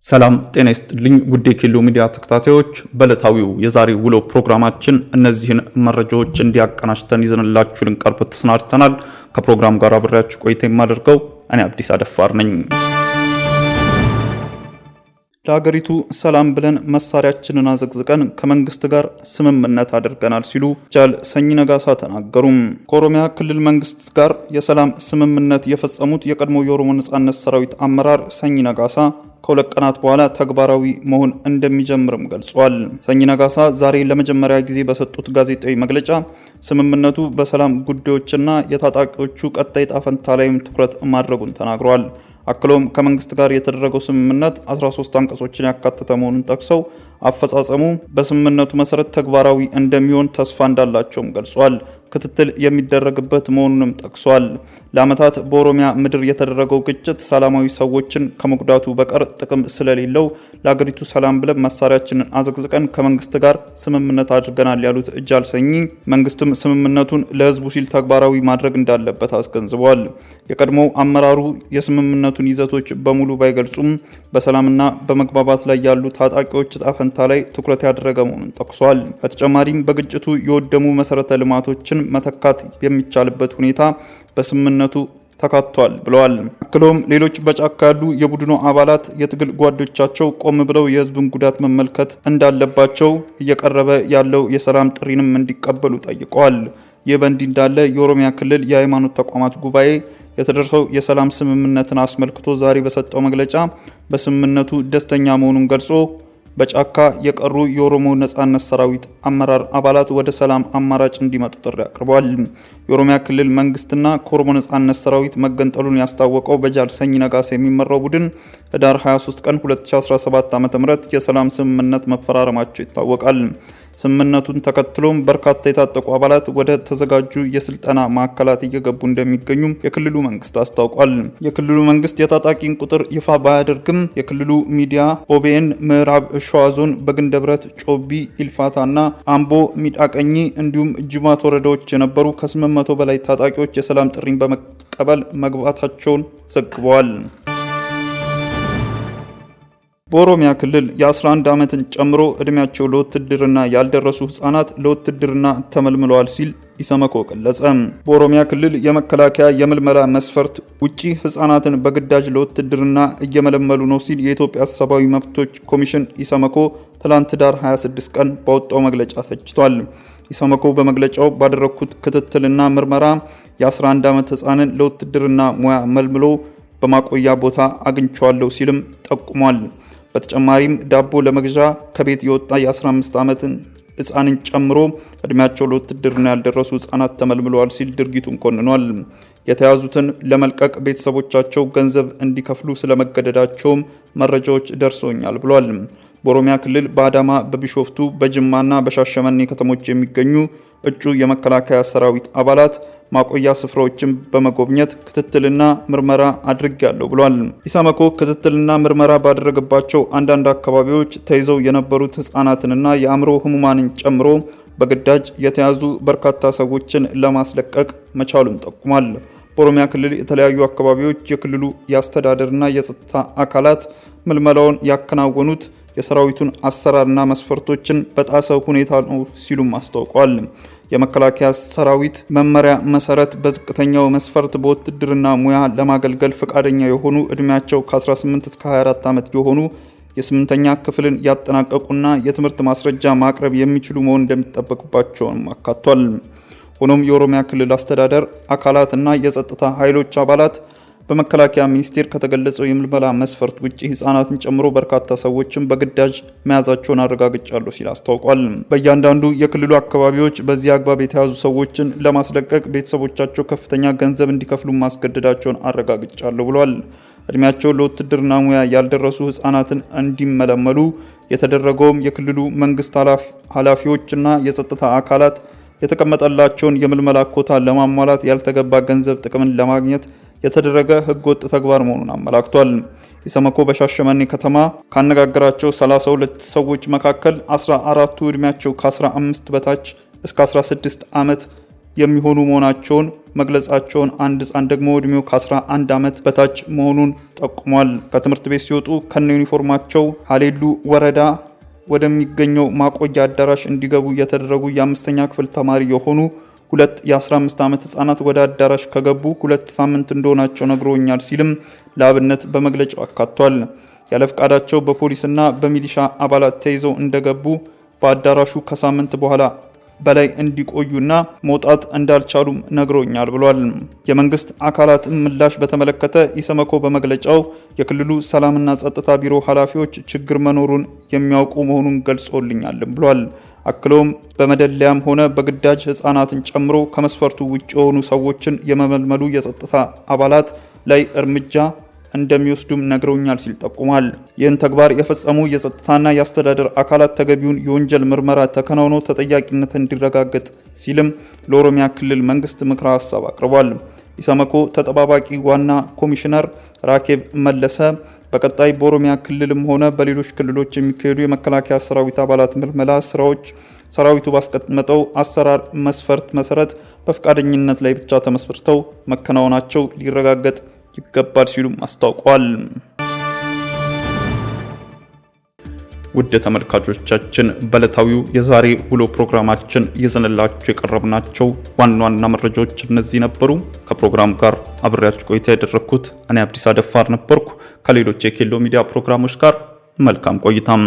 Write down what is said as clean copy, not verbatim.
ሰላም ጤና ይስጥልኝ ውድ የኬሎ ሚዲያ ተከታታዮች፣ በዕለታዊው የዛሬ ውሎ ፕሮግራማችን እነዚህን መረጃዎች እንዲያቀናጅተን ይዘንላችሁ ልንቀርብ ተሰናድተናል። ከፕሮግራም ጋር አብሬያችሁ ቆይታ የማደርገው እኔ አብዲስ አደፋር ነኝ። ለሀገሪቱ ሰላም ብለን መሳሪያችንን አዘግዝቀን ከመንግስት ጋር ስምምነት አድርገናል ሲሉ ጃል ሰኝ ነጋሳ ተናገሩ። ከኦሮሚያ ክልል መንግስት ጋር የሰላም ስምምነት የፈጸሙት የቀድሞ የኦሮሞ ነጻነት ሰራዊት አመራር ሰኝ ነጋሳ ከሁለት ቀናት በኋላ ተግባራዊ መሆን እንደሚጀምርም ገልጿል። ሰኝ ነጋሳ ዛሬ ለመጀመሪያ ጊዜ በሰጡት ጋዜጣዊ መግለጫ ስምምነቱ በሰላም ጉዳዮችና የታጣቂዎቹ ቀጣይ ዕጣ ፈንታ ላይም ትኩረት ማድረጉን ተናግረዋል። አክሎም ከመንግስት ጋር የተደረገው ስምምነት 13 አንቀጾችን ያካተተ መሆኑን ጠቅሰው አፈጻጸሙ በስምምነቱ መሰረት ተግባራዊ እንደሚሆን ተስፋ እንዳላቸውም ገልጿል። ክትትል የሚደረግበት መሆኑንም ጠቅሷል። ለዓመታት በኦሮሚያ ምድር የተደረገው ግጭት ሰላማዊ ሰዎችን ከመጉዳቱ በቀር ጥቅም ስለሌለው ለሀገሪቱ ሰላም ብለን መሳሪያችንን አዘግዝቀን ከመንግስት ጋር ስምምነት አድርገናል ያሉት ጃል ሰኝ መንግስትም ስምምነቱን ለህዝቡ ሲል ተግባራዊ ማድረግ እንዳለበት አስገንዝበዋል። የቀድሞው አመራሩ የስምምነቱን ይዘቶች በሙሉ ባይገልጹም በሰላምና በመግባባት ላይ ያሉ ታጣቂዎች ዕጣ ፈንታ ላይ ትኩረት ያደረገ መሆኑን ጠቅሷል። በተጨማሪም በግጭቱ የወደሙ መሰረተ ልማቶችን መተካት የሚቻልበት ሁኔታ በስምምነቱ ተካቷል ብለዋል። አክሎም ሌሎች በጫካ ያሉ የቡድኑ አባላት የትግል ጓዶቻቸው ቆም ብለው የህዝብን ጉዳት መመልከት እንዳለባቸው እየቀረበ ያለው የሰላም ጥሪንም እንዲቀበሉ ጠይቀዋል። ይህ በእንዲህ እንዳለ የኦሮሚያ ክልል የሃይማኖት ተቋማት ጉባኤ የተደረሰው የሰላም ስምምነትን አስመልክቶ ዛሬ በሰጠው መግለጫ በስምምነቱ ደስተኛ መሆኑን ገልጾ በጫካ የቀሩ የኦሮሞ ነጻነት ሰራዊት አመራር አባላት ወደ ሰላም አማራጭ እንዲመጡ ጥሪ አቅርበዋል። የኦሮሚያ ክልል መንግስትና ከኦሮሞ ነጻነት ሰራዊት መገንጠሉን ያስታወቀው በጃል ሰኝ ነጋሳ የሚመራው ቡድን ህዳር 23 ቀን 2017 ዓ.ም የሰላም ስምምነት መፈራረማቸው ይታወቃል። ስምምነቱን ተከትሎም በርካታ የታጠቁ አባላት ወደ ተዘጋጁ የስልጠና ማዕከላት እየገቡ እንደሚገኙ የክልሉ መንግስት አስታውቋል። የክልሉ መንግስት የታጣቂን ቁጥር ይፋ ባያደርግም የክልሉ ሚዲያ ኦቤን ምዕራብ ሸዋ ዞን በግንደብረት፣ ጮቢ፣ ኢልፋታና አምቦ ሚዳቀኝ እንዲሁም ጅማት ወረዳዎች የነበሩ ከ800 በላይ ታጣቂዎች የሰላም ጥሪን በመቀበል መግባታቸውን ዘግበዋል። በኦሮሚያ ክልል የ11 ዓመትን ጨምሮ እድሜያቸው ለውትድርና ያልደረሱ ህጻናት ለውትድርና ተመልምለዋል ሲል ኢሰመኮ ገለጸ። በኦሮሚያ ክልል የመከላከያ የምልመላ መስፈርት ውጪ ህጻናትን በግዳጅ ለውትድርና እየመለመሉ ነው ሲል የኢትዮጵያ ሰብአዊ መብቶች ኮሚሽን ኢሰመኮ ትላንት ዳር 26 ቀን ባወጣው መግለጫ ተችቷል። ኢሰመኮ በመግለጫው ባደረኩት ክትትልና ምርመራ የ11 ዓመት ህጻንን ለውትድርና ሙያ መልምሎ በማቆያ ቦታ አግኝቻለሁ ሲልም ጠቁሟል። በተጨማሪም ዳቦ ለመግዣ ከቤት የወጣ የ15 ዓመትን ህጻንን ጨምሮ እድሜያቸው ለውትድርና ያልደረሱ ህጻናት ተመልምለዋል ሲል ድርጊቱን ኮንኗል። የተያዙትን ለመልቀቅ ቤተሰቦቻቸው ገንዘብ እንዲከፍሉ ስለመገደዳቸውም መረጃዎች ደርሶኛል ብሏል። በኦሮሚያ ክልል በአዳማ፣ በቢሾፍቱ፣ በጅማና በሻሸመኔ ከተሞች የሚገኙ እጩ የመከላከያ ሰራዊት አባላት ማቆያ ስፍራዎችን በመጎብኘት ክትትልና ምርመራ አድርጌያለሁ ብሏል። ኢሰመኮ ክትትልና ምርመራ ባደረገባቸው አንዳንድ አካባቢዎች ተይዘው የነበሩት ህጻናትንና የአእምሮ ህሙማንን ጨምሮ በግዳጅ የተያዙ በርካታ ሰዎችን ለማስለቀቅ መቻሉን ጠቁሟል። በኦሮሚያ ክልል የተለያዩ አካባቢዎች የክልሉ የአስተዳደርና የጸጥታ አካላት ምልመላውን ያከናወኑት የሰራዊቱን አሰራርና መስፈርቶችን በጣሰ ሁኔታ ነው ሲሉም አስታውቀዋል። የመከላከያ ሰራዊት መመሪያ መሰረት በዝቅተኛው መስፈርት በውትድርና ሙያ ለማገልገል ፈቃደኛ የሆኑ እድሜያቸው ከ18 እስከ 24 ዓመት የሆኑ የ8ኛ ክፍልን ያጠናቀቁና የትምህርት ማስረጃ ማቅረብ የሚችሉ መሆን እንደሚጠበቅባቸውም አካቷል። ሆኖም የኦሮሚያ ክልል አስተዳደር አካላትና የጸጥታ ኃይሎች አባላት በመከላከያ ሚኒስቴር ከተገለጸው የምልመላ መስፈርት ውጪ ህጻናትን ጨምሮ በርካታ ሰዎችን በግዳጅ መያዛቸውን አረጋግጫለሁ ሲል አስታውቋል። በእያንዳንዱ የክልሉ አካባቢዎች በዚህ አግባብ የተያዙ ሰዎችን ለማስለቀቅ ቤተሰቦቻቸው ከፍተኛ ገንዘብ እንዲከፍሉ ማስገደዳቸውን አረጋግጫለሁ ብሏል። እድሜያቸው ለውትድርና ሙያ ያልደረሱ ህጻናትን እንዲመለመሉ የተደረገውም የክልሉ መንግስት ኃላፊዎችና የጸጥታ አካላት የተቀመጠላቸውን የምልመላ ኮታ ለማሟላት ያልተገባ ገንዘብ ጥቅምን ለማግኘት የተደረገ ህገወጥ ተግባር መሆኑን አመላክቷል። ኢሰመኮ በሻሸመኔ ከተማ ካነጋገራቸው 32 ሰዎች መካከል 14ቱ እድሜያቸው ከ15 በታች እስከ 16 ዓመት የሚሆኑ መሆናቸውን መግለጻቸውን፣ አንድ ህፃን ደግሞ እድሜው ከ11 ዓመት በታች መሆኑን ጠቁሟል። ከትምህርት ቤት ሲወጡ ከነ ዩኒፎርማቸው ሀሌሉ ወረዳ ወደሚገኘው ማቆያ አዳራሽ እንዲገቡ የተደረጉ የ5ኛ ክፍል ተማሪ የሆኑ ሁለት የ15 ዓመት ህጻናት ወደ አዳራሽ ከገቡ 2 ሳምንት እንደሆናቸው ነግሮኛል ሲልም ለአብነት በመግለጫው አካቷል። ያለ ፍቃዳቸው በፖሊስና በሚሊሻ አባላት ተይዘው እንደገቡ በአዳራሹ ከሳምንት በኋላ በላይ እንዲቆዩና መውጣት እንዳልቻሉም ነግሮኛል ብሏል። የመንግስት አካላትን ምላሽ በተመለከተ ኢሰመኮ በመግለጫው የክልሉ ሰላምና ጸጥታ ቢሮ ኃላፊዎች ችግር መኖሩን የሚያውቁ መሆኑን ገልጾልኛልም ብሏል። አክሎም በመደለያም ሆነ በግዳጅ ህፃናትን ጨምሮ ከመስፈርቱ ውጭ የሆኑ ሰዎችን የመመልመሉ የጸጥታ አባላት ላይ እርምጃ እንደሚወስዱም ነግረውኛል ሲል ጠቁሟል። ይህን ተግባር የፈጸሙ የጸጥታና የአስተዳደር አካላት ተገቢውን የወንጀል ምርመራ ተከናውኖ ተጠያቂነት እንዲረጋገጥ ሲልም ለኦሮሚያ ክልል መንግስት ምክረ ሀሳብ አቅርቧል። ኢሰመኮ ተጠባባቂ ዋና ኮሚሽነር ራኬብ መለሰ በቀጣይ በኦሮሚያ ክልልም ሆነ በሌሎች ክልሎች የሚካሄዱ የመከላከያ ሰራዊት አባላት ምልመላ ስራዎች ሰራዊቱ ባስቀመጠው አሰራር መስፈርት መሰረት በፈቃደኝነት ላይ ብቻ ተመስርተው መከናወናቸው ሊረጋገጥ ይገባል ሲሉም አስታውቋል። ውድ ተመልካቾቻችን በዕለታዊው የዛሬ ውሎ ፕሮግራማችን ይዘንላችሁ የቀረብናቸው ዋና ዋና መረጃዎች እነዚህ ነበሩ። ከፕሮግራም ጋር አብሬያችሁ ቆይታ ያደረኩት እኔ አብዲስ አደፋር ነበርኩ። ከሌሎች የኬሎ ሚዲያ ፕሮግራሞች ጋር መልካም ቆይታም